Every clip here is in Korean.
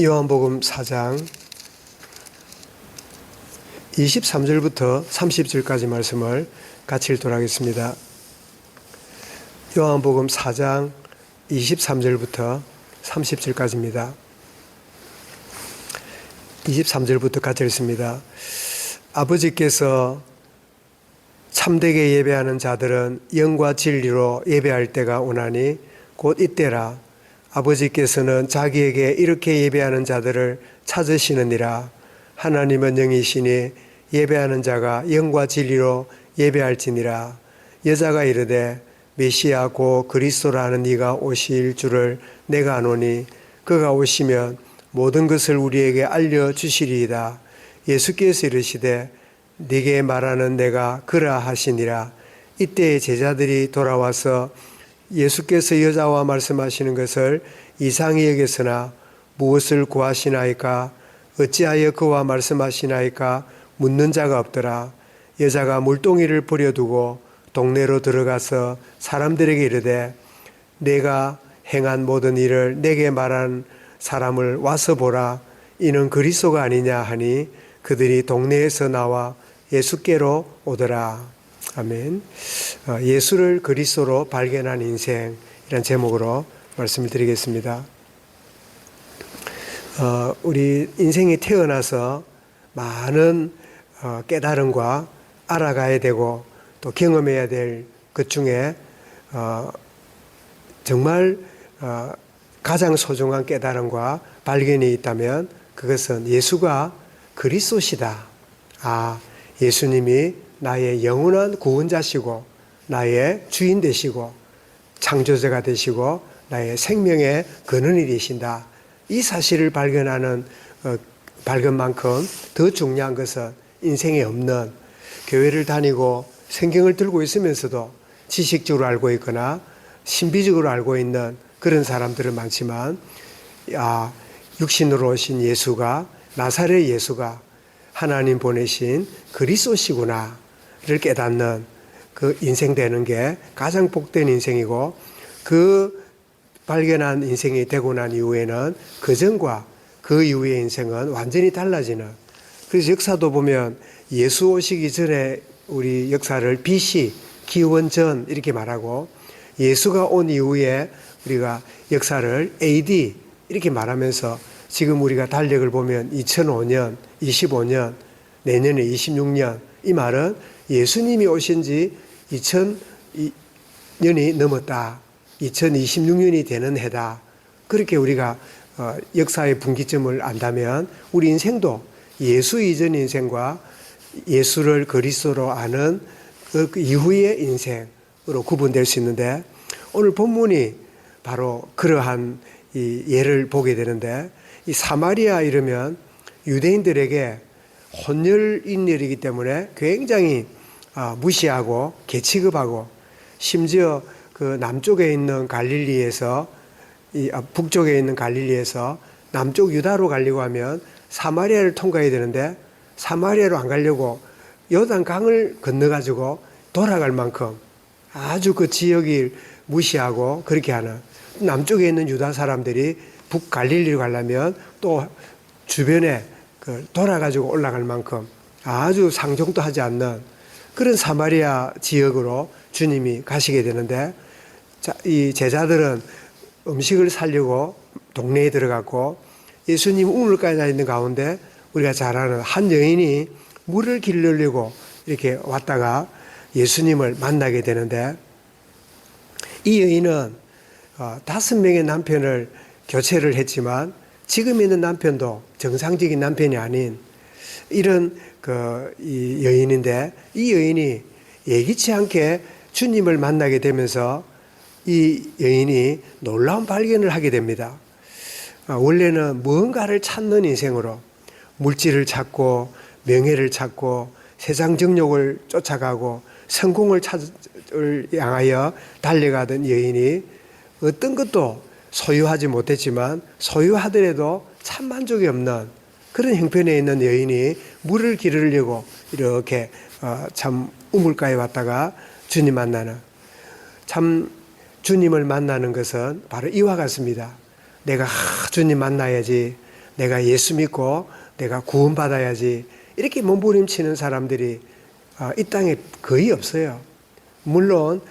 요한복음 4장 23절부터 30절까지 말씀을 같이 읽도록 하겠습니다. 요한복음 4장 23절부터 30절까지입니다. 23절부터 같이 읽습니다. 아버지께서 참되게 예배하는 자들은 영과 진리로 예배할 때가 오나니 곧 이때라. 아버지께서는 자기에게 이렇게 예배하는 자들을 찾으시느니라. 하나님은 영이시니 예배하는 자가 영과 진리로 예배할지니라. 여자가 이르되 메시아 고 그리스도라 하는 이가 오실 줄을 내가 아노니 그가 오시면 모든 것을 우리에게 알려주시리이다. 예수께서 이르시되 네게 말하는 내가 그라 하시니라. 이때 제자들이 돌아와서 예수께서 여자와 말씀하시는 것을 이상히 여겼으나 무엇을 구하시나이까? 어찌하여 그와 말씀하시나이까? 묻는 자가 없더라. 여자가 물동이를 버려두고 동네로 들어가서 사람들에게 이르되 내가 행한 모든 일을 내게 말한 사람을 와서 보라. 이는 그리스도가 아니냐 하니 그들이 동네에서 나와 예수께로 오더라. 아멘. 예수를 그리스도로 발견한 인생, 이런 제목으로 말씀을 드리겠습니다. 우리 인생이 태어나서 많은 깨달음과 알아가야 되고 또 경험해야 될 것 중에 정말 가장 소중한 깨달음과 발견이 있다면 그것은 예수가 그리스도시다. 예수님이 나의 영원한 구원자시고 나의 주인 되시고 창조자가 되시고 나의 생명의 근원이 되신다. 이 사실을 발견하는 발견만큼 더 중요한 것은 인생에 없는, 교회를 다니고 성경을 들고 있으면서도 지식적으로 알고 있거나 신비적으로 알고 있는 그런 사람들은 많지만 육신으로 오신 예수가, 나사렛 예수가 하나님 보내신 그리스도시구나 를 깨닫는 그 인생 되는 게 가장 복된 인생이고, 그 발견한 인생이 되고 난 이후에는 그 전과 그 이후의 인생은 완전히 달라지는, 그래서 역사도 보면 예수 오시기 전에 우리 역사를 BC, 기원전 이렇게 말하고, 예수가 온 이후에 우리가 역사를 AD 이렇게 말하면서 지금 우리가 달력을 보면 2005년, 25년, 내년에 26년, 이 말은 예수님이 오신 지 2000년이 넘었다. 2026년이 되는 해다. 그렇게 우리가 역사의 분기점을 안다면 우리 인생도 예수 이전 인생과 예수를 그리스도로 아는 그 이후의 인생으로 구분될 수 있는데, 오늘 본문이 바로 그러한 이 예를 보게 되는데, 이 사마리아 이러면 유대인들에게 혼혈인들이기 때문에 굉장히 무시하고 개취급하고, 심지어 그 남쪽에 있는 갈릴리에서 북쪽에 있는 갈릴리에서 남쪽 유다로 가려고 하면 사마리아를 통과해야 되는데 사마리아로 안 가려고 요단강을 건너가지고 돌아갈 만큼 아주 그 지역을 무시하고 그렇게 하는, 남쪽에 있는 유다 사람들이 북갈릴리로 가려면 또 주변에 돌아가지고 올라갈 만큼 아주 상종도 하지 않는 그런 사마리아 지역으로 주님이 가시게 되는데, 이 제자들은 음식을 사려고 동네에 들어갔고, 예수님 우물가에 있는 가운데 우리가 잘 아는 한 여인이 물을 길르려고 이렇게 왔다가 예수님을 만나게 되는데, 이 여인은 5명의 남편을 교체를 했지만 지금 있는 남편도 정상적인 남편이 아닌 이런 이 여인인데, 이 여인이 예기치 않게 주님을 만나게 되면서 이 여인이 놀라운 발견을 하게 됩니다. 원래는 무언가를 찾는 인생으로 물질을 찾고 명예를 찾고 세상 정욕을 쫓아가고 성공을 향하여 달려가던 여인이 어떤 것도 소유하지 못했지만 소유하더라도 참 만족이 없는 그런 형편에 있는 여인이 물을 기르려고 이렇게 참 우물가에 왔다가 주님 만나는, 참 주님을 만나는 것은 바로 이와 같습니다. 내가 주님 만나야지, 내가 예수 믿고 내가 구원받아야지 이렇게 몸부림치는 사람들이 이 땅에 거의 없어요. 물론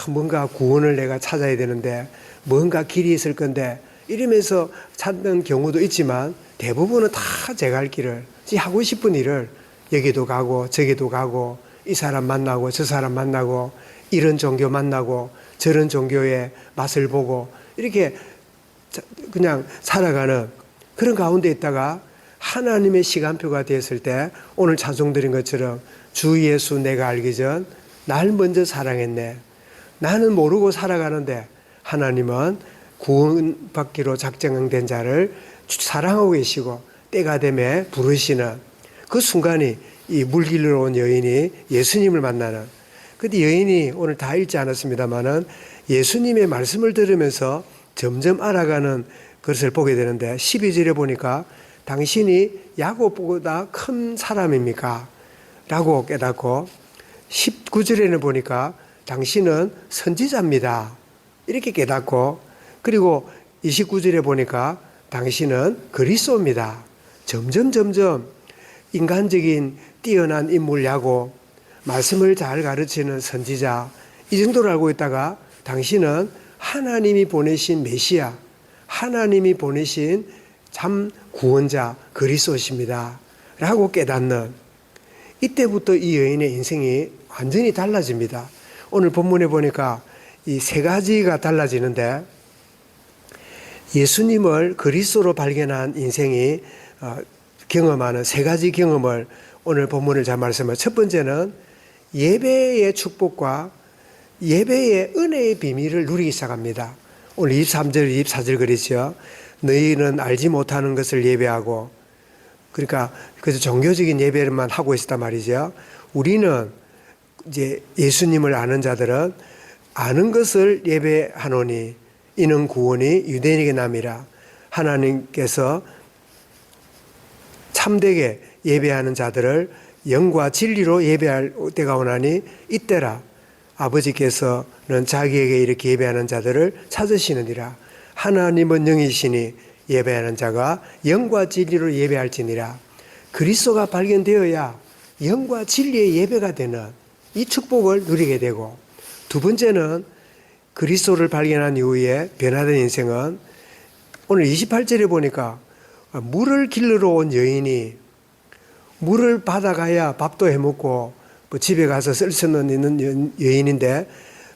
뭔가 구원을 내가 찾아야 되는데 뭔가 길이 있을 건데 이러면서 찾는 경우도 있지만 대부분은 다 제 갈 길을 하고 싶은 일을 여기도 가고 저기도 가고 이 사람 만나고 저 사람 만나고 이런 종교 만나고 저런 종교의 맛을 보고 이렇게 그냥 살아가는 그런 가운데 있다가 하나님의 시간표가 됐을 때 오늘 찬송드린 것처럼 주 예수 내가 알기 전 날 먼저 사랑했네. 나는 모르고 살아가는데 하나님은 구원받기로 작정된 자를 사랑하고 계시고 때가 되매 부르시는 그 순간이 이 물길로 온 여인이 예수님을 만나는 근데 여인이 오늘 다 읽지 않았습니다만은 예수님의 말씀을 들으면서 점점 알아가는 것을 보게 되는데 12절에 보니까 당신이 야곱보다 큰 사람입니까? 라고 깨닫고 19절에는 보니까 당신은 선지자입니다. 이렇게 깨닫고 그리고 29절에 보니까 당신은 그리스도입니다. 점점 인간적인 뛰어난 인물야고 말씀을 잘 가르치는 선지자 이 정도를 알고 있다가 당신은 하나님이 보내신 메시아 하나님이 보내신 참 구원자 그리스도십니다. 라고 깨닫는 이때부터 이 여인의 인생이 완전히 달라집니다. 오늘 본문에 보니까 이 세 가지가 달라지는데 예수님을 그리스도로 발견한 인생이 경험하는 세 가지 경험을 오늘 본문을 잘 말씀하면 첫 번째는 예배의 축복과 예배의 은혜의 비밀을 누리기 시작합니다. 오늘 23절, 24절 그랬죠. 너희는 알지 못하는 것을 예배하고 그러니까 그래서 종교적인 예배만 하고 있었단 말이죠. 우리는 이제 예수님을 아는 자들은 아는 것을 예배하노니 이는 구원이 유대인에게 남이라. 하나님께서 참되게 예배하는 자들을 영과 진리로 예배할 때가 오나니 이때라. 아버지께서는 자기에게 이렇게 예배하는 자들을 찾으시느니라. 하나님은 영이시니 예배하는 자가 영과 진리로 예배할지니라. 그리스도가 발견되어야 영과 진리의 예배가 되는 이 축복을 누리게 되고 두 번째는 그리스도를 발견한 이후에 변화된 인생은 오늘 28절에 보니까 물을 길르러 온 여인이 물을 받아가야 밥도 해먹고 뭐 집에 가서 쓸 수는 있는 여인인데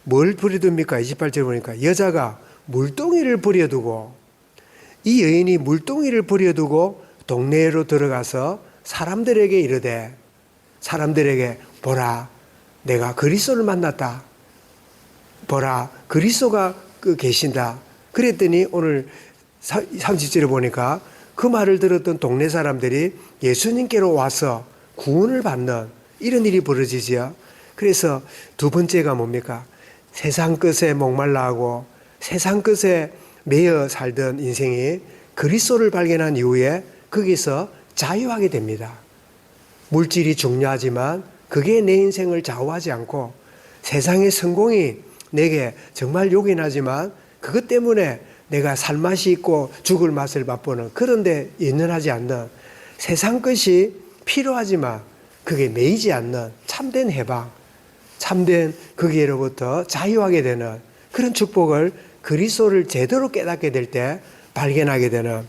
뭘 버려둡니까? 28절에 보니까 여자가 물동이를 버려두고 이 여인이 물동이를 버려두고 동네로 들어가서 사람들에게 이르되 사람들에게 보라 내가 그리스도를 만났다. 보라 그리스도가 계신다. 그랬더니 오늘 30절에 보니까 그 말을 들었던 동네 사람들이 예수님께로 와서 구원을 받는 이런 일이 벌어지지요. 그래서 두 번째가 뭡니까? 세상 것에 목말라 하고 세상 것에 매여 살던 인생이 그리스도를 발견한 이후에 거기서 자유하게 됩니다. 물질이 중요하지만 그게 내 인생을 좌우하지 않고 세상의 성공이 내게 정말 욕이 나지만 그것 때문에 내가 살 맛이 있고 죽을 맛을 맛보는 그런데 연연하지 않는 세상 것이 필요하지만 그게 매이지 않는 참된 해방, 참된 거기로부터 자유하게 되는 그런 축복을 그리스도를 제대로 깨닫게 될 때 발견하게 되는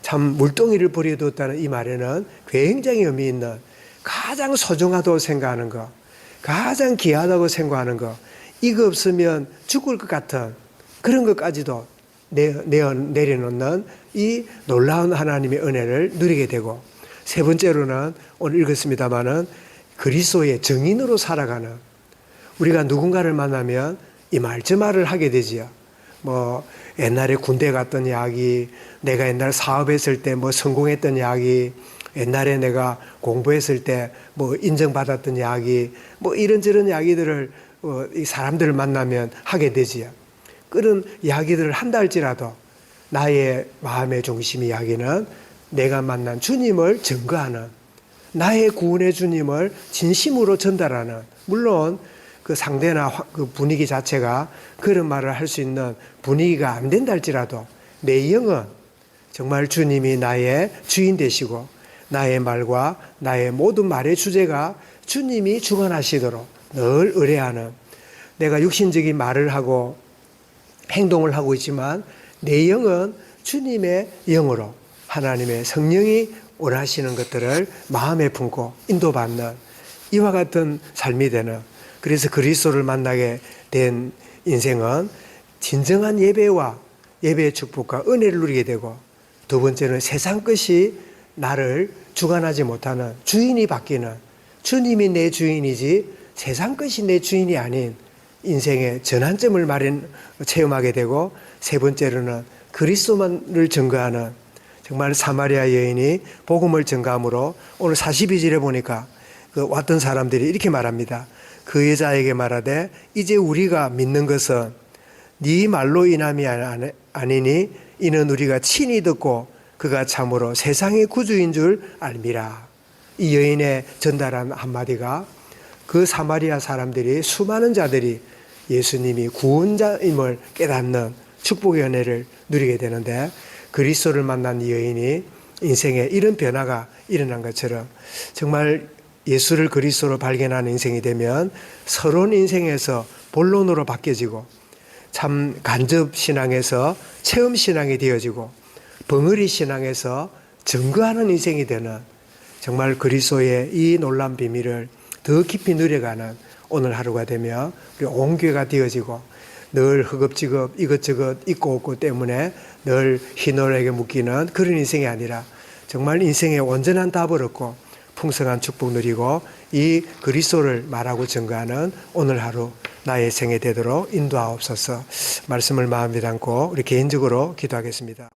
참 물동이를 버려두었다는 이 말에는 굉장히 의미 있는 가장 소중하다고 생각하는 것, 가장 귀하다고 생각하는 것, 이거 없으면 죽을 것 같은 그런 것까지도 내려놓는 이 놀라운 하나님의 은혜를 누리게 되고 세 번째로는 오늘 읽었습니다마는 그리스도의 증인으로 살아가는 우리가 누군가를 만나면 이 말 저 말을 하게 되지요. 뭐 옛날에 군대 갔던 이야기, 내가 옛날 사업했을 때 뭐 성공했던 이야기, 옛날에 내가 공부했을 때 뭐 인정받았던 이야기, 뭐 이런저런 이야기들을 이 사람들을 만나면 하게 되지요. 그런 이야기들을 한다 할지라도 나의 마음의 중심 이야기는 내가 만난 주님을 증거하는 나의 구원의 주님을 진심으로 전달하는 물론 그 상대나 그 분위기 자체가 그런 말을 할 수 있는 분위기가 안 된다 할지라도 내 영은 정말 주님이 나의 주인 되시고 나의 말과 나의 모든 말의 주제가 주님이 주관하시도록 늘 의뢰하는, 내가 육신적인 말을 하고 행동을 하고 있지만 내 영은 주님의 영으로 하나님의 성령이 원하시는 것들을 마음에 품고 인도받는 이와 같은 삶이 되는, 그래서 그리스도를 만나게 된 인생은 진정한 예배와 예배의 축복과 은혜를 누리게 되고, 두 번째는 세상 것이 나를 주관하지 못하는 주인이 바뀌는, 주님이 내 주인이지 세상 것이 내 주인이 아닌 인생의 전환점을 체험하게 되고, 세 번째로는 그리스도만을 증거하는, 정말 사마리아 여인이 복음을 증거함으로 오늘 42절에 보니까 왔던 사람들이 이렇게 말합니다. 그 여자에게 말하되 이제 우리가 믿는 것은 네 말로 인함이 아니니 이는 우리가 친히 듣고 그가 참으로 세상의 구주인 줄 알미라. 이 여인의 전달한 한마디가 그 사마리아 사람들이, 수많은 자들이 예수님이 구원자임을 깨닫는 축복의 은혜를 누리게 되는데, 그리스도를 만난 이 여인이 인생에 이런 변화가 일어난 것처럼 정말 예수를 그리스도로 발견하는 인생이 되면 서론 인생에서 본론으로 바뀌어지고, 참 간접 신앙에서 체험 신앙이 되어지고, 벙어리 신앙에서 증거하는 인생이 되는, 정말 그리스도의 이 놀라운 비밀을 더 깊이 누려가는 오늘 하루가 되며 우리 온 교회가 되어지고, 늘 허겁지겁 이것저것 있고 없고 때문에 늘 희노애락에 묶이는 그런 인생이 아니라 정말 인생의 온전한 답을 얻고 풍성한 축복 누리고 이 그리스도를 말하고 증거하는 오늘 하루 나의 생애 되도록 인도하옵소서. 말씀을 마음에 담고 우리 개인적으로 기도하겠습니다.